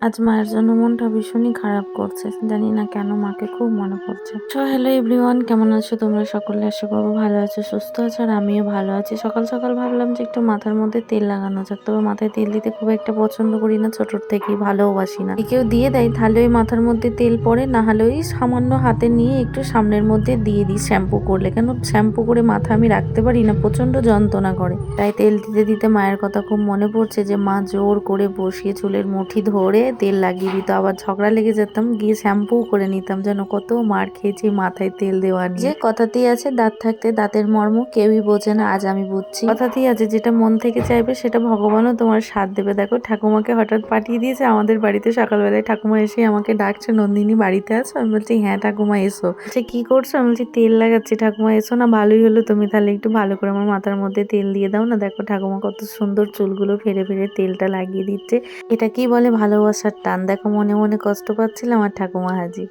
আজ মায়ের জন্য মনটা ভীষণই খারাপ করছে। জানি না কেন মাকে খুব মনে পড়ছে। সো হ্যালো এভরিওয়ান, কেমন আছো তোমরা সকলে? আশা করবো ভালো আছো, সুস্থ আছো, আর আমিও ভালো আছি। সকাল সকাল ভাবলাম যে একটু মাথার মধ্যে তেল লাগানো যাক। তবে মাথায় তেল দিতে খুব একটা পছন্দ করি না, ছোটোর থেকেই ভালোবাসি না। কেউ দিয়ে দেয় তাহলে ওই মাথার মধ্যে তেল পড়ে, না হলে ওই সামান্য হাতে নিয়ে একটু সামনের মধ্যে দিয়ে দিই শ্যাম্পু করলে। কেন শ্যাম্পু করে মাথা আমি রাখতে পারি না, প্রচন্ড যন্ত্রণা করে। তাই তেল দিতে দিতে মায়ের কথা খুব মনে পড়ছে যে মা জোর করে বসিয়ে চুলের মুঠি ধরে তেল লাগিয়ে দিত। আবার ঝগড়া লেগে যেতাম, গিয়ে শ্যাম্পু করে নিতাম। যেন কত মার খেয়েছি মাথায় তেল দেওয়া নিয়ে। যে কথাতেই আছে দাঁত থাকতে দাঁতের মর্ম কেউই বোঝে না, আজ আমি বুঝছি। কথাতেই আছে যেটা মন থেকে চাইবে সেটা ভগবানও তোমার সাথ দেবে। দেখো ঠাকুমাকে হঠাৎ পাঠিয়ে দিয়েছে আমাদের বাড়িতে। সকালবেলায় ঠাকুমা এসে আমাকে ডাকছে, নন্দিনী বাড়িতে আছো? আমি বলছি হ্যাঁ ঠাকুমা এসো। বলছে কি করছো? আমি বলছি তেল লাগাচ্ছি। ঠাকুমা এসো না, ভালোই হলো তুমি তাহলে একটু ভালো করে আমার মাথার মধ্যে তেল দিয়ে দাও না। দেখো ঠাকুমা কত সুন্দর চুলগুলো ফেরে ফেরে তেলটা লাগিয়ে দিচ্ছে। এটা কি বলে ভালোবাসার টান। দেখো মনে মনে কষ্ট পাচ্ছিলাম আর ঠাকুমা হাজির।